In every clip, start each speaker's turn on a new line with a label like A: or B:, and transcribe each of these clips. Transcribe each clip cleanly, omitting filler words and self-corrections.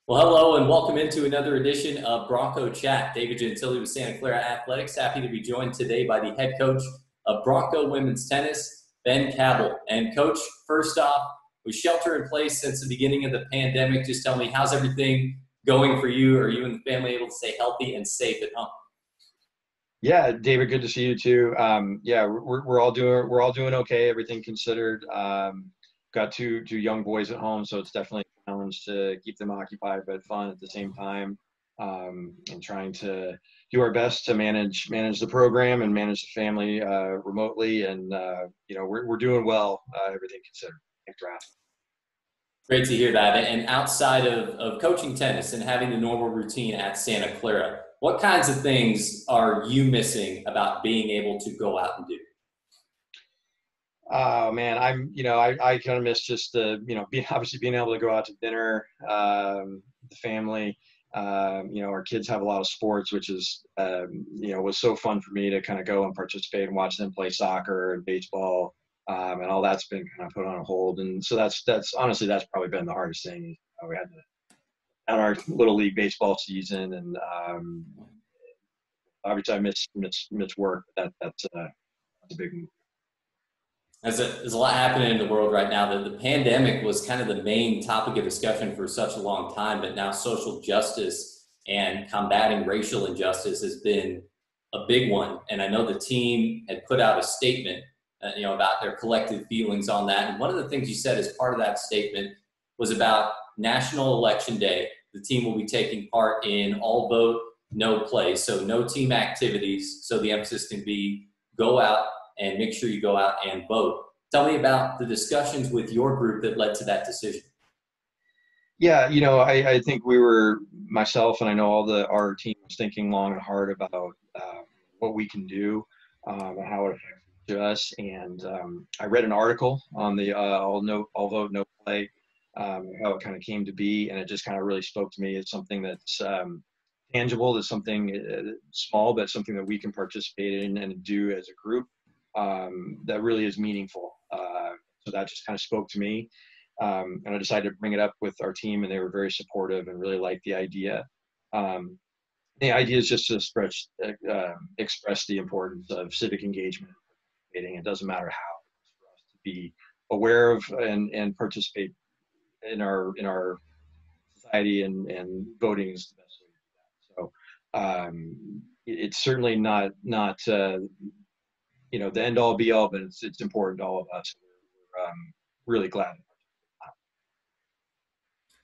A: Well, hello and welcome into another edition of Bronco Chat. David Gentili with Santa Clara Athletics. Happy to be joined today by the head coach of Bronco Women's Tennis, Ben Cabell. And coach, first off, with shelter in place since the beginning of the pandemic, just tell me, how's everything going for you? Are you and the family able to stay healthy and safe at home?
B: Yeah, David, good to see you too. Yeah, we're all doing okay, everything considered. Got two young boys at home, so it's definitely a challenge to keep them occupied but fun at the same time. And trying to do our best to manage the program and manage the family remotely. And we're doing well, everything considered. Thanks for asking.
A: Great to hear that. And outside of coaching tennis and having the normal routine at Santa Clara, what kinds of things are you missing about being able to go out and do?
B: Oh man, I kind of miss just being able to go out to dinner, the family. Our kids have a lot of sports, which is, was so fun for me to kind of go and participate and watch them play soccer and baseball, and all that's been kind of put on hold. And so that's honestly, that's probably been the hardest thing. We had our little league baseball season, and obviously I miss work. That's a big move.
A: There's a lot happening in the world right now. The pandemic was kind of the main topic of discussion for such a long time, but now social justice and combating racial injustice has been a big one. And I know the team had put out a statement, about their collective feelings on that. And one of the things you said as part of that statement was about National Election Day. The team will be taking part in all vote, no play, so no team activities. So the emphasis can be go out and make sure you go out and vote. Tell me about the discussions with your group that led to that decision.
B: Yeah, I think myself, and I know our team was thinking long and hard about what we can do, and how it affects us. And I read an article on the all vote, no play, how it kind of came to be, and it just kind of really spoke to me as something that's tangible, that's something small, but something that we can participate in and do as a group, that really is meaningful. So that just kind of spoke to me. And I decided to bring it up with our team, and they were very supportive and really liked the idea. The idea is just to express the importance of civic engagement. It doesn't matter how, for us to be aware of and participate in our society, and voting is the best way to do that. So it's certainly not the end all be all, but it's important to all of us. We're really glad.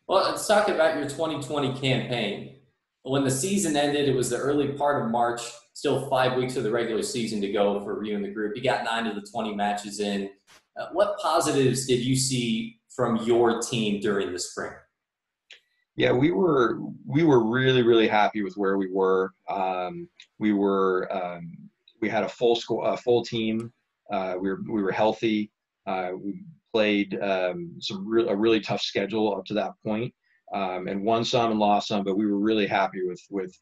A: Well, let's talk about your 2020 campaign. When the season ended, it was the early part of March, still 5 weeks of the regular season to go for you and the group. You got 9 of the 20 matches in. What positives did you see from your team during the spring?
B: Yeah, we were really, really happy with where we were. We had a full team. We were healthy. We played a really tough schedule up to that point, and won some and lost some. But we were really happy with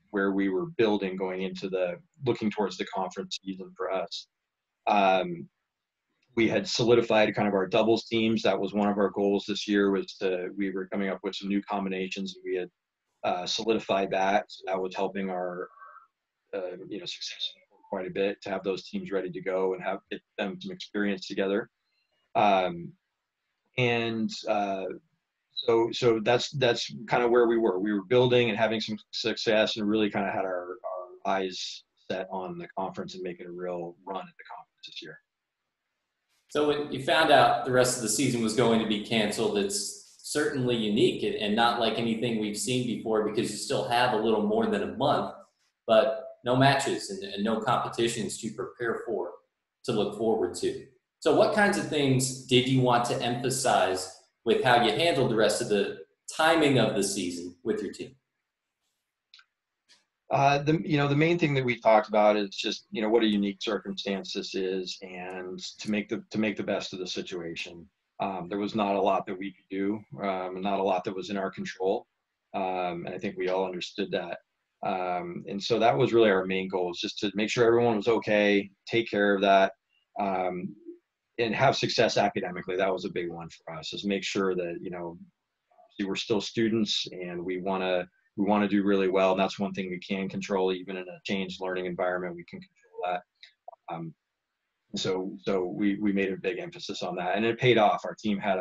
B: where we were building going into looking towards the conference season for us. We had solidified kind of our doubles teams. That was one of our goals this year. We were coming up with some new combinations. We had solidified that. So that was helping our success quite a bit to have those teams ready to go and get them some experience together. So that's kind of where we were. We were building and having some success, and really kind of had our eyes set on the conference and making a real run at the conference this year.
A: So when you found out the rest of the season was going to be canceled, it's certainly unique and not like anything we've seen before, because you still have a little more than a month, but no matches and no competitions to prepare for, to look forward to. So what kinds of things did you want to emphasize with how you handled the rest of the timing of the season with your team?
B: The main thing that we talked about is just, what a unique circumstance this is, and to make the best of the situation. There was not a lot that we could do, not a lot that was in our control. And I think we all understood that. And so that was really our main goal, is just to make sure everyone was okay, take care of that, and have success academically. That was a big one for us, is make sure that, we're still students, and we want to do really well. And that's one thing we can control, even in a changed learning environment. We can control that. So we made a big emphasis on that, and it paid off. Our team had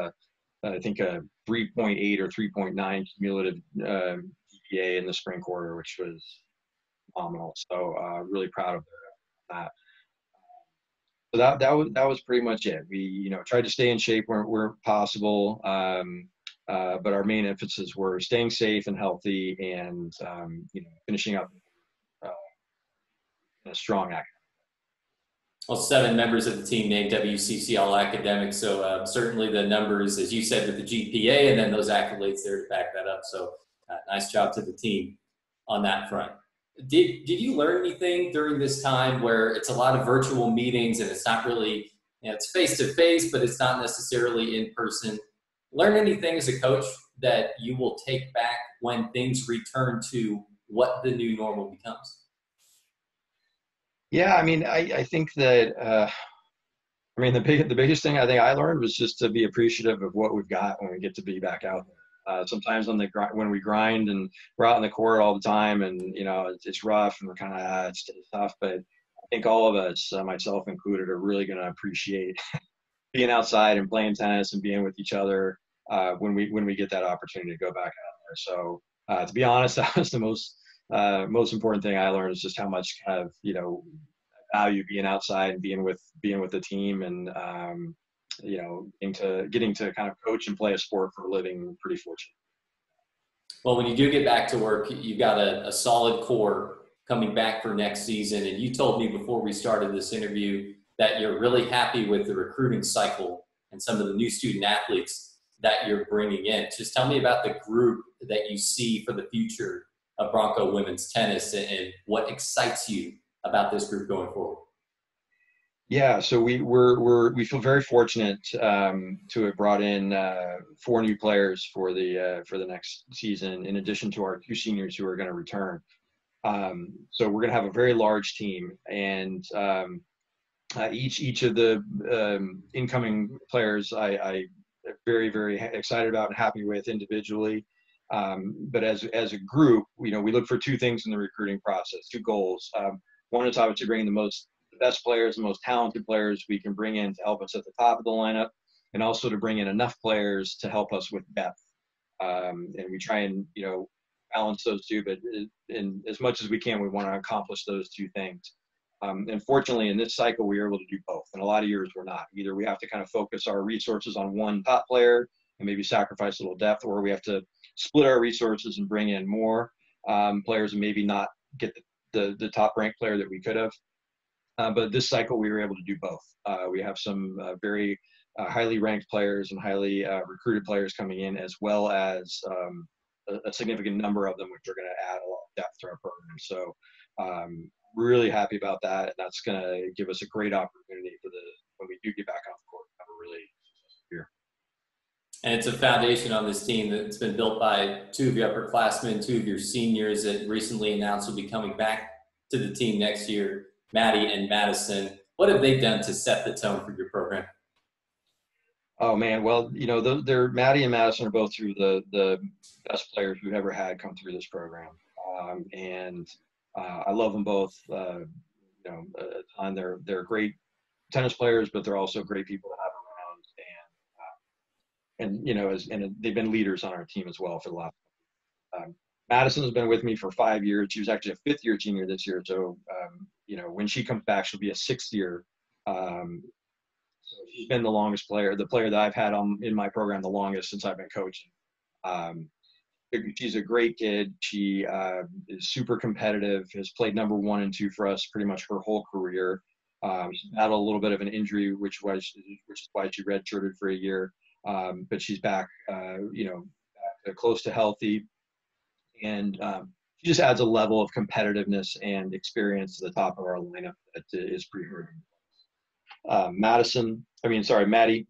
B: I think a 3.8 or 3.9 cumulative GPA in the spring quarter, which was phenomenal. So really proud of that. So that was pretty much it. We tried to stay in shape where possible, but our main emphasis were staying safe and healthy, and finishing up a strong act.
A: Well, 7 members of the team named WCC All Academic, so certainly the numbers, as you said, with the GPA and then those accolades there to back that up. So nice job to the team on that front. Did you learn anything during this time where it's a lot of virtual meetings and it's not really, it's face-to-face, but it's not necessarily in person? Learn anything as a coach that you will take back when things return to what the new normal becomes?
B: Yeah, I mean, I think that the biggest thing I think I learned was just to be appreciative of what we've got when we get to be back out there. Sometimes when we grind and we're out in the court all the time, and it's rough and we're kind of it's tough, but I think all of us, myself included, are really going to appreciate being outside and playing tennis and being with each other when we get that opportunity to go back out there. So to be honest, that was the most important thing I learned, is just how much kind of value being outside and being with the team, and getting to kind of coach and play a sport for a living. Pretty fortunate.
A: Well, when you do get back to work, you've got a solid core coming back for next season. And you told me before we started this interview that you're really happy with the recruiting cycle and some of the new student athletes that you're bringing in. Just tell me about the group that you see for the future of Bronco women's tennis, and what excites you about this group going forward.
B: Yeah, so we feel very fortunate to have brought in 4 new players for the next season, in addition to our 2 seniors who are going to return. So we're going to have a very large team, and each of the incoming players I very, very excited about and happy with individually. But as a group, we look for 2 things in the recruiting process, 2 goals. One is obviously bringing the best players, the most talented players we can bring in to help us at the top of the lineup, and also to bring in enough players to help us with depth. And we try and balance those 2, but in as much as we can, we want to accomplish those 2 things. And fortunately, in this cycle, we were able to do both. In a lot of years, we're not. Either we have to kind of focus our resources on one top player and maybe sacrifice a little depth, or we have to split our resources and bring in more players and maybe not get the top ranked player that we could have. But this cycle, we were able to do both. We have some very highly ranked players and highly recruited players coming in, as well as a significant number of them, which are going to add a lot of depth to our program. So we're really happy about that, and that's going to give us a great opportunity when we do get back on the court, have a really successful year.
A: And it's a foundation on this team that's been built by 2 of your upperclassmen, 2 of your seniors that recently announced will be coming back to the team next year, Maddie and Madison. What have they done to set the tone for your program?
B: Oh man, well, they're Maddie and Madison are both through the best players we've ever had come through this program, and I love them both. They're great tennis players, but they're also great people to have around, and they've been leaders on our team as well for the last. Madison's been with me for 5 years. She was actually a 5th-year senior this year, so when she comes back, she'll be a 6th year. So she's been the longest player, the player that I've had in my program the longest since I've been coaching. She's a great kid. She is super competitive, has played number 1 and 2 for us pretty much her whole career. She battled a little bit of an injury, which is why she redshirted for a year. But she's back, close to healthy. And she just adds a level of competitiveness and experience to the top of our lineup that is pretty hard. Maddie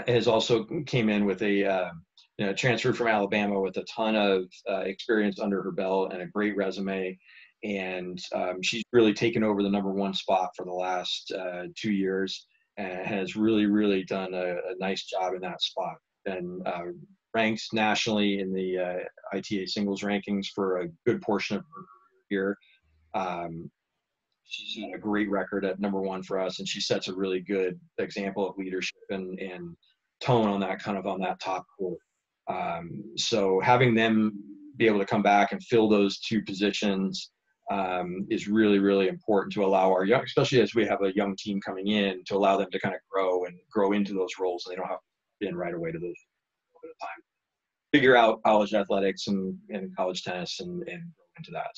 B: has also came in with a transfer from Alabama with a ton of experience under her belt and a great resume. And she's really taken over the number 1 spot for the last 2 years, and has really, really done a nice job in that spot. And ranks nationally in the ITA singles rankings for a good portion of her career. She's had a great record at number one for us, and she sets a really good example of leadership and tone on that top court. So having them be able to come back and fill those two positions is really, really important to allow our young, especially as we have a young team coming in, to allow them to kind of grow into those roles, and they don't have to get in right away to those at a time. Figure out college athletics and college tennis and grow into that.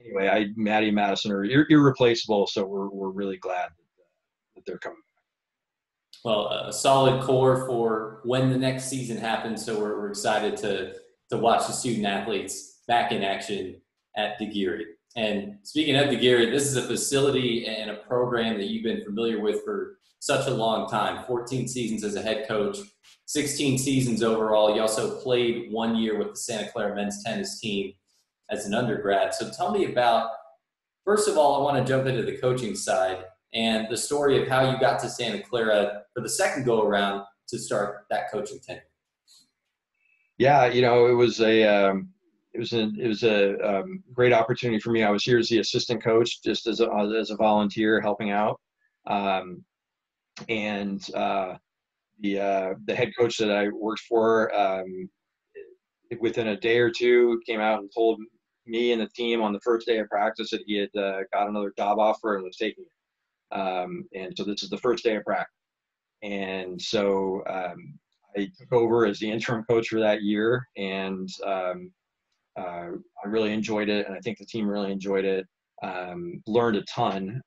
B: Anyway, Maddie and Madison are irreplaceable, so we're really glad that they're coming back.
A: Well, a solid core for when the next season happens, so we're excited to watch the student athletes back in action at DeGeary. And speaking of DeGeary, this is a facility and a program that you've been familiar with for such a long time, 14 seasons as a head coach, 16 seasons overall. You also played 1 year with the Santa Clara men's tennis team as an undergrad. So tell me about, first of all, I want to jump into the coaching side and the story of how you got to Santa Clara for the second go around to start that coaching tenure.
B: Yeah, it was a great opportunity for me. I was here as the assistant coach, just as a volunteer helping out. And the head coach that I worked for, within a day or two, came out and told me and the team on the first day of practice that he had got another job offer and was taking it. And so this is the first day of practice. And so I took over as the interim coach for that year, and I really enjoyed it, and I think the team really enjoyed it. Learned a ton,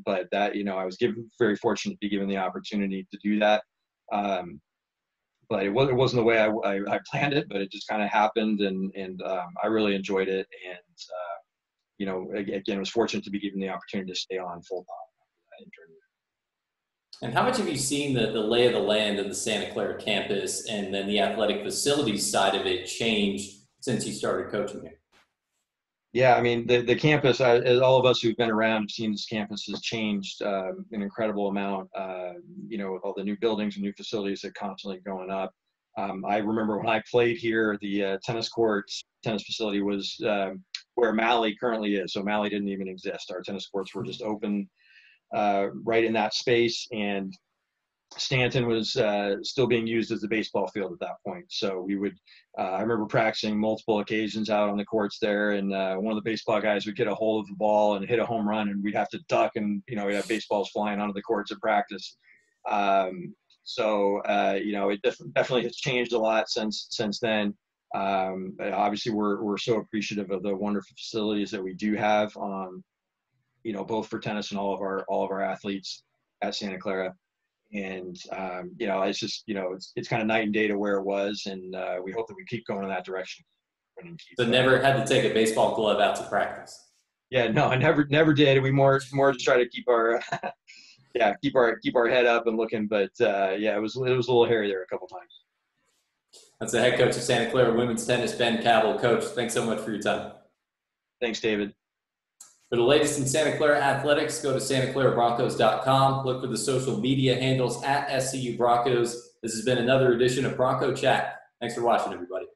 B: but that, I was very fortunate to be given the opportunity to do that. But it wasn't the way I planned it, but it just kind of happened, and I really enjoyed it. And, again, was fortunate to be given the opportunity to stay on full time.
A: And how much have you seen the lay of the land of the Santa Clara campus and then the athletic facilities side of it change since you started coaching here?
B: Yeah, I mean, the campus, as all of us who've been around have seen, this campus has changed an incredible amount, with all the new buildings and new facilities that are constantly going up. I remember when I played here, the tennis facility was where Malley currently is. So Malley didn't even exist. Our tennis courts were just open right in that space, and Stanton was still being used as the baseball field at that point. So we would, I remember practicing multiple occasions out on the courts there, and one of the baseball guys would get a hold of the ball and hit a home run, and we'd have to duck, and we'd have baseballs flying onto the courts at practice. It definitely has changed a lot since then. Obviously, we're so appreciative of the wonderful facilities that we do have, both for tennis and all of our athletes at Santa Clara. And, it's just, it's kind of night and day to where it was. And we hope that we keep going in that direction.
A: So never had to take a baseball glove out to practice?
B: Yeah, no, I never did. We more just try to keep our, keep our head up and looking. But it was a little hairy there a couple times.
A: That's the head coach of Santa Clara women's tennis, Ben Cabell. Coach, thanks so much for your time.
B: Thanks, David.
A: For the latest in Santa Clara athletics, go to SantaClaraBroncos.com. Look for the social media handles at SCU Broncos. This has been another edition of Bronco Chat. Thanks for watching, everybody.